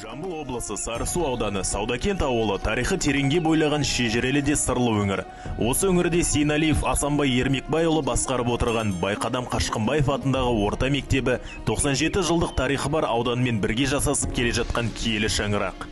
Жамбыл облысы Сарысу ауданы Саудакент ауылы тарихы тереңге бойлаған шежірелі де сырлы өңір. Осы өңірде Сейналиев Асанбай Ермекбайұлы басқарып отырған Байқадам Қашқынбаев атындағы орта мектебі 97 жылдық тарихы бар ауданмен бірге жасасып келе жатқан киелі шаңырақ.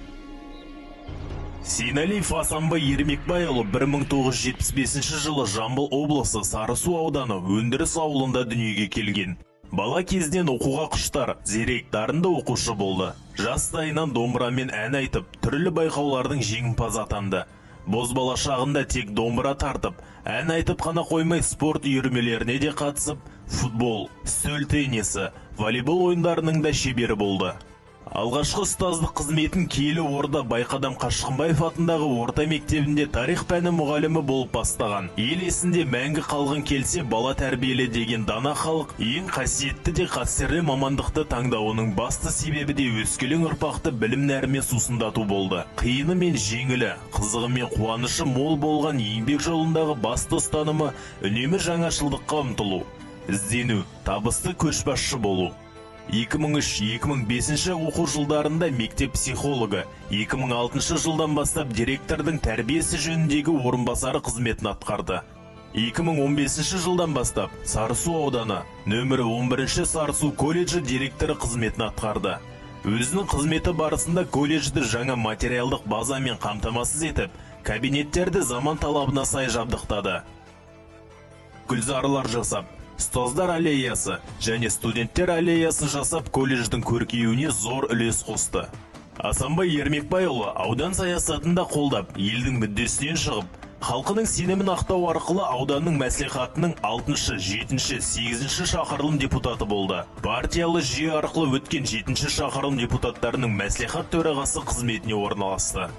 Сейналиев Асанбай Ермекбайұлы 1975 жылы Жамбыл облысы Сарысу ауданы Өндіріс ауылында дүниеге келген. Бала кезден оқуға құштар, зерек, дарынды оқушы болды. Жастайынан домбырамен ән айтып, түрлі байқаулардың жеңімпазы атанды. Бозбала шағында тек домбыра тартып, ән айтып қана қоймай спорт үйірмелеріне де қатысып, футбол, үстел теннисі, волейбол ойындарының да шебері болды. Алғашқы ұстаздық қызметін киелі орда Байқадам Қашқынбаев атындағы орта мектебінде тарих пәні мұғалімі болып бастаған. Ел есінде мәңгі қалғын келсе бала тәрбиелі деген дана халық ең қасиетті де қастерлі мамандықты таңдауының басты себебі де өскелең ұрпақты білім нәрімен сусындату болды. Қиыны мен жеңілі, қызығы мен қуанышы мол болған еңбек жолындағы басты ұстанымы үнемі жаңашылдыққа ұмтылу, іздену, табысты көшбасшы болу. 2003-2005 оқу жылдарында мектеп психологы, 2006 жылдан бастап директордың тәрбиесі жөніндегі орынбасары қызметін атқарды. 2015 жылдан бастап Сарысу ауданы нөмірі 11 Сарысу колледжі директоры қызметін атқарды. Өзінің қызметі барысында колледжді жаңа материалдық базамен қамтамасыз етіп, кабинеттерді заман талабына сай жабдықтады. Гүлзарлар жасап, ұстаздар аллеясы және студенттер аллеясын жасап колледждің көркеюіне зор үлес қосты. Асанбай Ермекбайұлы аудан саясатында қолдап, елдің мүддесінен шығып, халқының сенімін ақтау арқылы ауданның мәслихатының 6-шы, 7-ші, 8-ші шақырылым депутаты болды. Партиялы жүйе арқылы өткен 7-ші шақырылым депутаттарының мәслихат төрағасы қызметіне орналасты.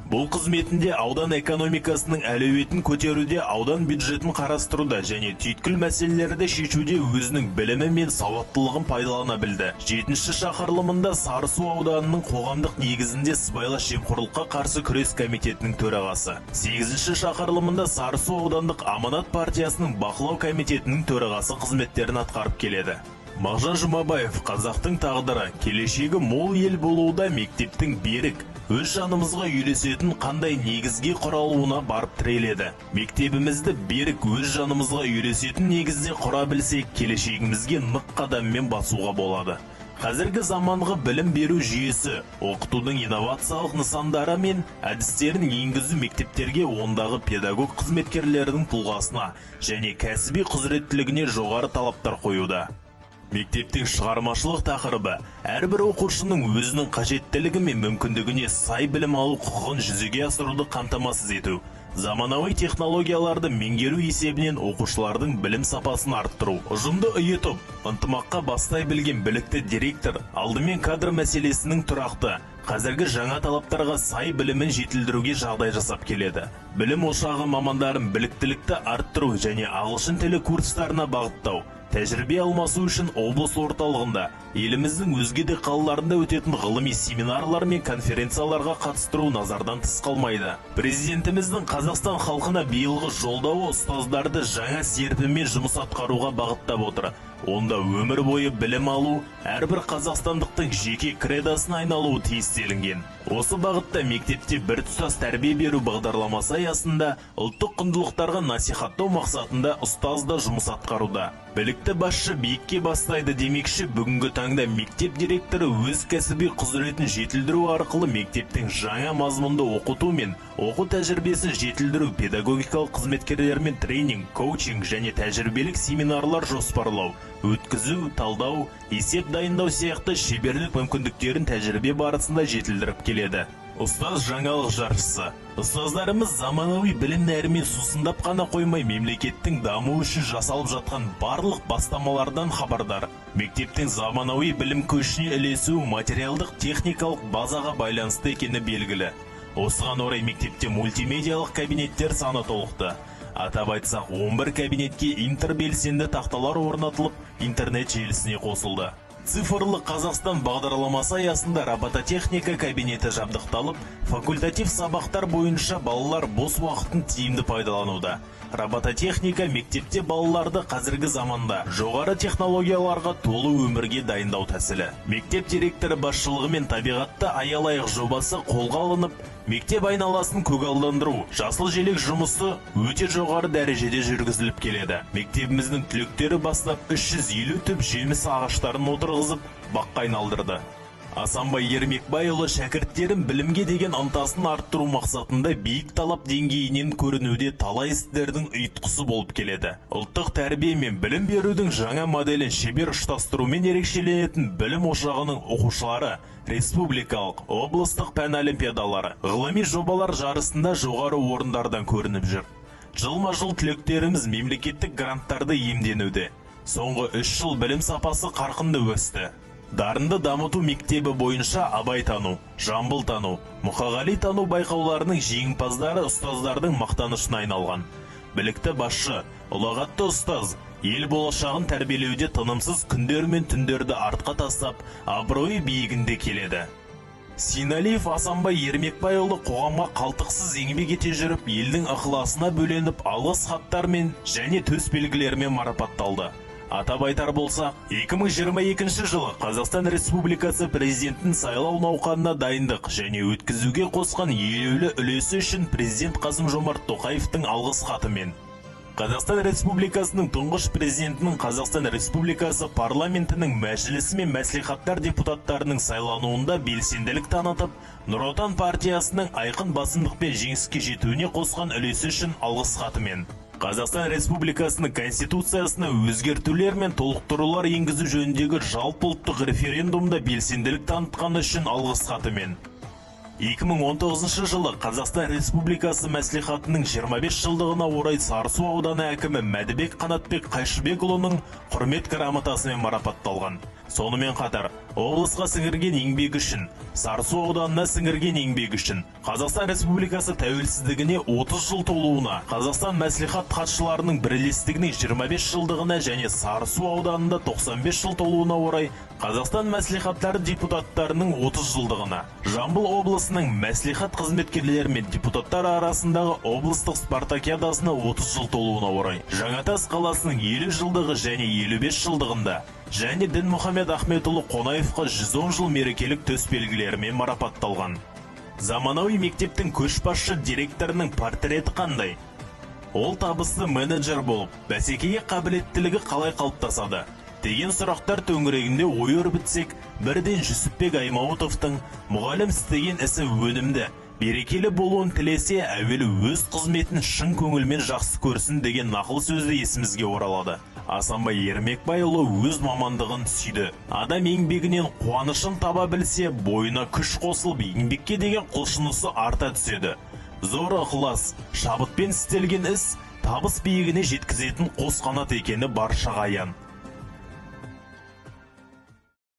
Бұл қызметінде аудан экономикасының әлеуетін көтеруде, аудан бюджетін қарастыруда және түйткіл мәселелерді шешуде өзінің білімі мен сауаттылығын пайдалана білді. 7-ші шақырылымында Сарысу ауданының қоғамдық негізінде сыбайлас жемқорлыққа қарсы күрес комитетінің төрағасы. 8-ші шақырылымында Сарысу аудандық Аманат партиясының бақылау комитетінің төрағасы қызметтерін атқарып келеді. Мағжан Жұмабаев қазақтың тағдыры, келешегі мол ел болуда мектептің берік, өз жанымызға үйлесетін қандай негізге құралуына барып тіреледі. Мектебімізді берік, өз жанымызға үйлесетін негізде құра білсек, келешегімізге нық қадаммен басуға болады. Қазіргі заманғы білім беру жүйесі, оқытудың инновациялық нысандары мен әдістерін енгізу мектептерге ондағы педагог қызметкерлердің тұлғасына және кәсіби құзыреттілігіне жоғары талаптар қоюда. Мектептің шығармашылық тақырыбы әрбір оқушының өзінің қажеттілігі мен мүмкіндігіне сай білім алу құқығын жүзеге асыруды қамтамасыз ету. Заманауи технологияларды меңгеру есебінен оқушылардың білім сапасын арттыру. Ұжымды ұйытып, ынтымаққа бастай білген білікті директор алдымен кадр мәселесінің тұрақты, қазіргі жаңа талаптарға сай білімін жетілдіруге жағдай жасап келеді. Білім ошағы мамандарын біліктілікті арттыру және ағылшын тілі курстарына бағыттау. Тәжірибе алмасу үшін облыс орталығында, еліміздің өзге де қалаларында өтетін ғылыми семинарлар мен конференцияларға қатыстыру назардан тыс қалмайды. Президентіміздің Қазақстан халқына биылғы жолдауы ұстаздарды жаңа серпінмен жұмыс атқаруға бағыттап отыр. Онда өмір бойы білім алу әрбір қазақстандықтың жеке кредосына айналуы тиіс делінген. Осы бағытта мектепте біртұтас тәрбие беру бағдарламасы аясында ұлттық құндылықтарға насихаттау мақсатында ұстаз да жұмыс атқаруда. Білікті басшы биікке бастайды демекші, бүгінгі таңда мектеп директоры өз кәсіби құзыретін жетілдіру арқылы мектептің жаңа мазмұнды оқыту мен оқу тәжірибесін жетілдіру, педагогикалық қызметкерлермен тренинг, коучинг және тәжірибелік семинарлар жоспарлау, өткізу, талдау, есеп дайындау сияқты шеберлік мүмкіндіктерін тәжірибе барысында жетілдіріп келеді. Ұстаз жаңалық жаршысы. Ұстаздарымыз заманауи білім нәрімен сусындап қана қоймай, мемлекеттің дамуы үшін жасалып жатқан барлық бастамалардан хабардар. Мектептің заманауи білім көшіне ілесу материалдық техникалық базаға байланысты екені белгілі. Осыған орай мектепте мультимедиалық кабинеттер саны толықты. Атап айтсақ, 11 кабинетке интербелсенді тақталар орнатылып, интернет желісіне қосылды. Цифрлы Қазақстан бағдарламасы аясында робототехника кабинеті жабдықталып, факультатив сабақтар бойынша балалар бос уақытын тиімді пайдалануда. Робототехника мектепте балаларды қазіргі заманда жоғары технологияларға толы өмірге дайындау тәсілі. Мектеп директоры басшылығымен табиғатты аялайық жобасы қолға алынып, мектеп айналасын көгалдандыру, жасыл желек жұмысы өте жоғары дәрежеде жүргізіліп келеді. Мектебіміздің түлектері бастап 350 түп жеміс ағаштарын отырғызып, баққа айналдырды. Асанбай Ермекбайұлы шәкірттерін білімге деген ынтасын арттыру мақсатында биік талап деңгейінен көрінуде талай істердің ұйытқысы болып келеді. Ұлттық тәрбие мен білім берудің жаңа моделін шебер ұштастырумен ерекшеленетін білім ошағының оқушылары республикалық, облыстық пән олимпиадалары, ғылыми жобалар жарысында жоғары орындардан көрініп жүр. Жылма-жыл түлектеріміз мемлекеттік гранттарды иемденуде. Соңғы 3 жыл білім сапасы қарқынды өсті. Дарынды дамыту мектебі бойынша абайтану, жамбылтану, мұқағалитану байқауларының жеңімпаздары ұстаздардың мақтанышына айналған. Білікті басшы, ұлағатты ұстаз, ел болашағын тәрбиелеуде тынымсыз күндер мен түндерді артқа тастап, абыройы биігінде келеді. Синалиев Асанбай Ермекбайұлы қоғамға қалтықсыз еңбек ете жүріп, елдің ықыласына бөленіп, алғыс хаттармен және төс белгілерімен марапатталды. Атап айтар болсақ, 2022 жылы Қазақстан Республикасы президентін сайлау науқанына дайындық және өткізуге қосқан елеулі үлесі үшін президент Қасым-Жомарт Тоқаевтың алғыс хатымен Қазақстан Республикасының тұңғыш президентінің Қазақстан Республикасы парламентінің мәжілісі мен мәслихаттар депутаттарының сайлануында белсенділік танытып, Нұр Отан партиясының айқын басымдықпен жеңіске жетуіне қосқан үлесі үшін алғыс хатымен Қазақстан Республикасының Конституциясына өзгертулер мен толықтырулар енгізу жөніндегі жалпыұлттық референдумда белсенділік танытқаны үшін алғыс хатымен 2019 жылы Қазақстан Республикасы мәслихатының 25 жылдығына орай Сарысу ауданы әкімі Мәдібек Қанатбек Қайшыбекұлының құрмет грамотасымен марапатталған. Сонымен қатар, облысқа сіңірген еңбек үшін, Сарысу ауданына сіңірген еңбек үшін, Қазақстан Республикасы тәуелсіздігіне 30 жыл толуына, Қазақстан мәслихат хатшыларының бірлестігінің 25 жылдығына және Сарысу ауданында 95 жыл толуына орай, Қазақстан мәслихаттары депутаттарының 30 жылдығына, Жамбыл облысының мәслихат қызметкерлері мен депутаттар арасындағы облыстық спартакиадасына 30 жыл толуына орай, Жаңатас қаласының 50 жылдығы және 55 жылдығында, және Дінмұхамед Ахметұлы Қонаевқа 110 жыл мерекелік төс белгілерімен марапатталған. Заманауи мектептің көшбасшы директорының портреті қандай? Ол табысты менеджер болып, бәсекеге қабілеттілігі қалай қалыптасады? Деген сұрақтар төңірегінде ой өрбітсек, бірден Жүсіпбек Аймауытовтың мұғалім істеген ісі өнімді, берекелі болуын тілесе, әуелі өз қызметін шын көңілмен жақсы көрсін деген нақыл сөзі есімізге оралады. Асанбай Ермекбайұлы өз мамандығын сүйді. Адам еңбегінен қуанышын таба білсе, бойына күш қосылып, еңбекке деген құлшынысы арта түседі. Зор ықылас, шабытпен істелген іс, табыс биігіне жеткізетін қос қанат екені баршаға аян.